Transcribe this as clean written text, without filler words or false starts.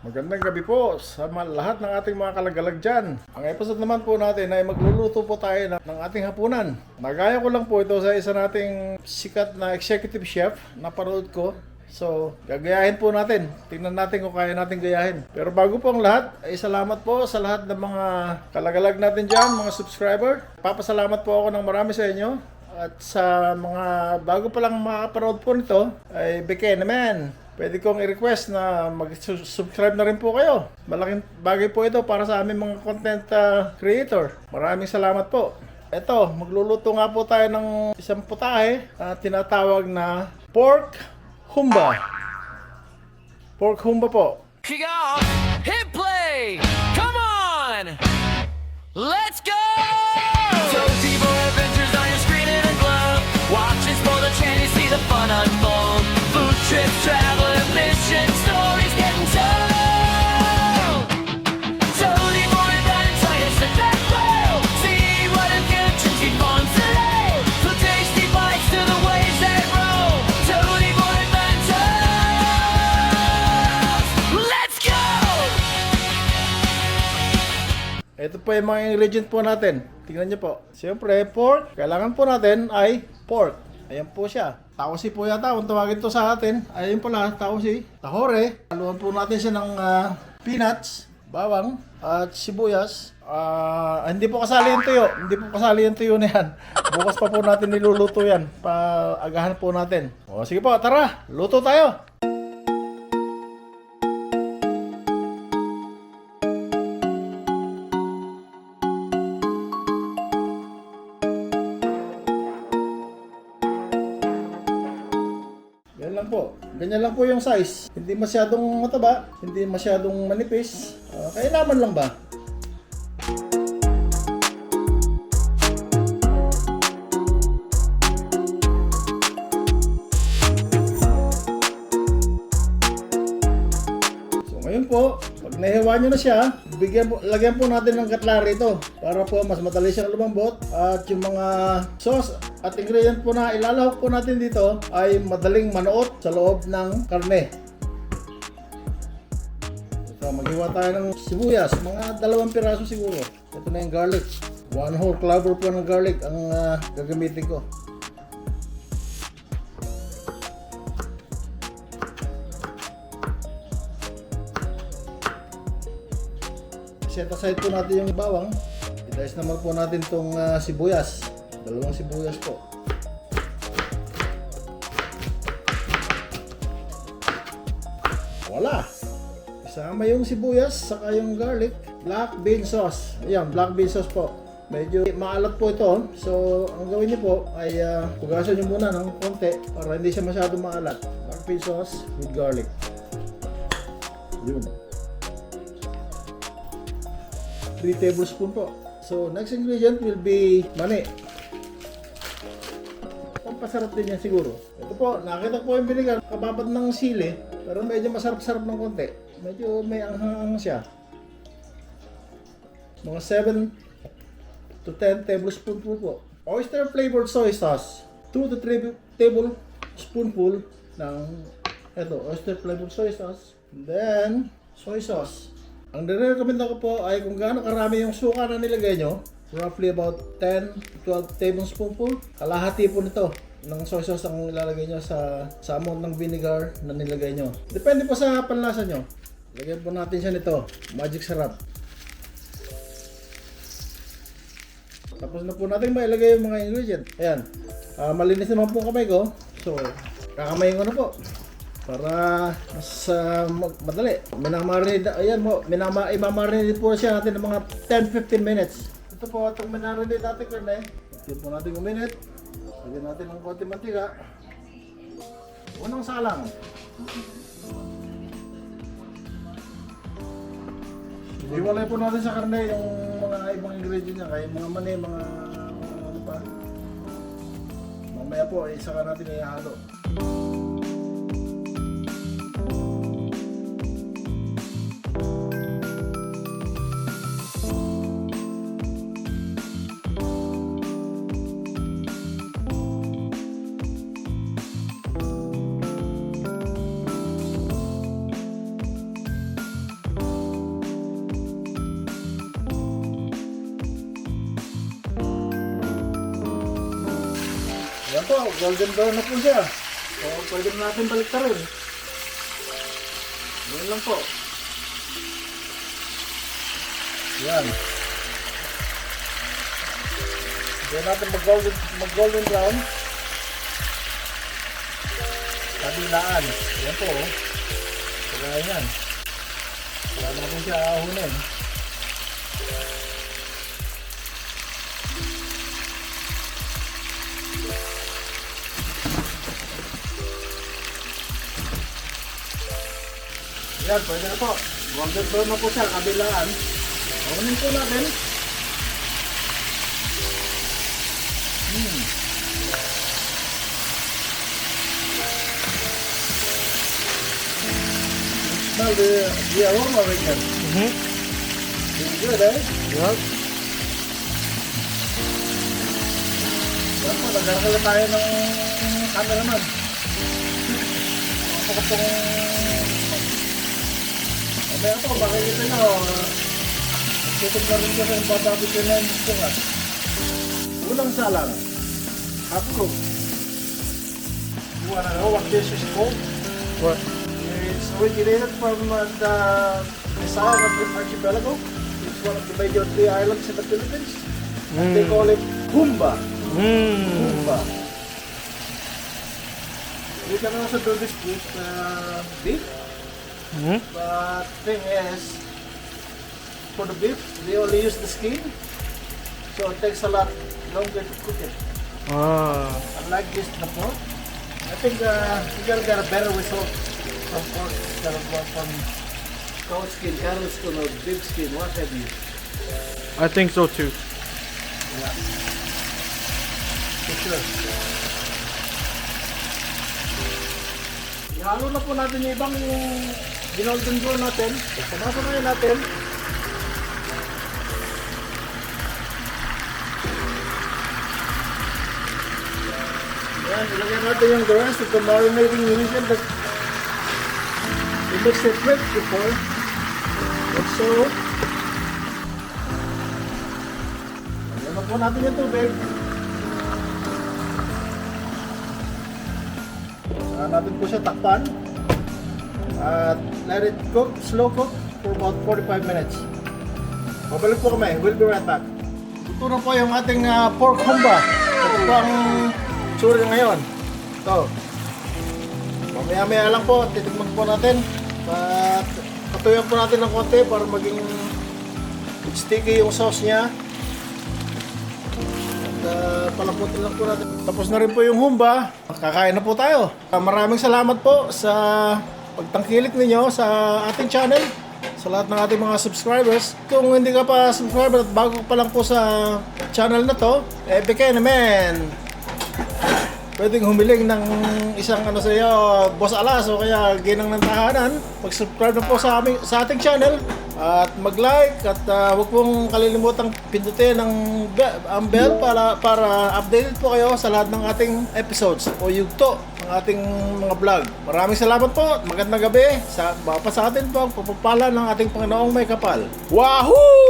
Magandang gabi po sa lahat ng ating mga kalagalag dyan. Ang episode naman po natin ay magluluto po tayo ng ating hapunan. Nagaya ko lang po ito sa isa nating sikat na executive chef na parood ko. So, gagayahin po natin. Tingnan natin kung kaya natin gayahin. Pero bago po ang lahat, ay salamat po sa lahat ng mga kalagalag natin dyan, mga subscriber. Papasalamat po ako ng marami sa inyo. At sa mga bago pa lang makaparood po nito, ay beke naman. Pwede kong i-request na mag-subscribe na rin po kayo. Malaking bagay po ito para sa aming mga content creator. Maraming salamat po. Ito, magluluto nga po tayo ng isang putahe na tinatawag na pork humba. Pork humba po. Kick off, hit play, come on, let's go! So Devo Adventures on your screen in a glove. Watch and spoil the channel, you see the fun unfold. Food trips, travel, and mission stories getting told. So Devo Adventures, the death row. See what a future she forms today. From tasty bites to the waves that roll. So Devo Adventures, let's go! Ito po yung mga ingredient po natin. Tingnan nyo po. Siyempre, pork. Kailangan po natin ay pork. Ayan po siya. Tausi po yata. Kung tawagin to sa atin. Ayun pala, tausi. Tahore. Haluan po natin siya ng peanuts, bawang, at sibuyas. Hindi po kasali yung tuyo. Hindi po kasali yung tuyo na yan. Bukas pa po natin niluluto yan. Paagahan po natin. O, sige po, tara. Luto tayo. Yan lang po. Ganyan lang po yung size. Hindi masyadong mataba, hindi masyadong manipis. Kailangan lang ba? So ngayon po, pag nahiwa nyo na siya, lagyan po natin ng katlari ito para po mas madali siyang lumambot. At yung mga sauce at ingredient po na ilalahok po natin dito ay madaling manuot sa loob ng karne. Ito, maghiwa tayo ng sibuyas, mga 2 piraso siguro. Ito na yung garlic. 1 whole clove po ng garlic ang gagamitin ko. Set aside po natin yung bawang. I-dice naman po natin itong sibuyas. 2 sibuyas po. Wala! Isama yung sibuyas, saka yung garlic. Black bean sauce. Ayan, black bean sauce po. Medyo maalat po ito. So, ang gawin niyo po ay pugasan niyo muna ng konti para hindi siya masyado maalat. Black bean sauce with garlic. Yun. 3 tablespoon po. So, next ingredient will be mani. Pampasarap din yan siguro. Ito po, nakita ko yung vinegar, kababad ng sili, pero medyo masarap-sarap ng konti. Medyo may anghang siya. Mga 7 to 10 tablespoon po. Oyster flavored soy sauce. 2 to 3 tablespoonful ng oyster flavored soy sauce. And then, soy sauce. Ang nire-recommend ko po ay kung gaano karami yung suka na nilagay nyo, roughly about 10 to 12 tablespoonful. Kalahati po nito ng soy sauce ang ilalagay nyo sa amount ng vinegar na nilagay nyo. Depende po sa panlasa nyo. Lagyan po natin siya nito. Magic sarap. Tapos na po natin mailagay yung mga ingredient. Ayan. Malinis naman po kamay ko. So, kakamayin ko na po. Para mas madali. Minamarinate, ayan mo, imamarinate po siya natin ng mga 10-15 minutes. Ito po, itong minarinate natin karne. Ito po natin 1 minute. Lagyan natin ng konti mantika. Unang salang. Iwalay po natin sa karne yung mga ibang ingredient niya. Kaya mga mani, mga ano pa. Mamaya po, saka natin ihalo. Yan po, golden brown na po siya. So, pwede na natin balik na rin. Yan lang po. Yan. Yan natin mag-golden brown. Kabilaan. Yan po. Kaya yan. Wala natin siya ahunin. Yan, pwede na po. Golden brown na po siya, kabilaan. Ahunin po natin. Smell the aroma right here. It's good, eh? Yup. Yan po, nagkakala tayo ng cameraman. Ako pong... Mamaya po, makikita nyo. Nagtutog na rin ko sa bababit ko na gusto nga. Unang salang. Half cook. You wanna know what this is called? What? It's originated from the Visayas of this archipelago. It's one of the major 3 islands in the Philippines. And they call it humba. Humba. You can also do this with beef. But thing is, for the beef, they only use the skin. So it takes a lot longer to cook it. Unlike this, the pork. I think you're gonna get a better result from pork instead of from cow skin, cattle skin, or beef skin, what have you. I think so too. Yeah. For sure. Ihalo na po natin yung ibang ginolden brown natin. Pumasok na yun natin. Yan, ilagyan natin yung the rest of the marinating ingredient that we mixed it with before. Like so. Lagyan na po natin yung tubig. Natin po siya takpan. At let it cook, slow cook for about 45 minutes. Babalik po kami. We'll be right back. Ito na po yung ating pork humba. Ito po ang tsura ngayon. Ito. Mamaya-maya lang po. Titigman po natin. At patuyan po natin ng konti para maging sticky yung sauce niya. Palaputin lang po natin. Tapos na rin po yung humba. Kakain na po tayo. Maraming salamat po sa pagtangkilik ninyo sa ating channel. Sa lahat ng ating mga subscribers. Kung hindi ka pa subscriber at bago pa lang po sa channel na to, bigay naman. Pwedeng humiling ng isang sa iyo, Boss Alas o kaya ginang ng tahanan. Mag-subscribe na po sa ating channel. At mag-like at huwag pong kalilimutang pindutin ang bell para updated po kayo sa lahat ng ating episodes o yugto ng ating mga vlog. Maraming salamat po. Magandang gabi. Sa atin po ang pagpapala ng ating Panginoong may kapal. Wahoo!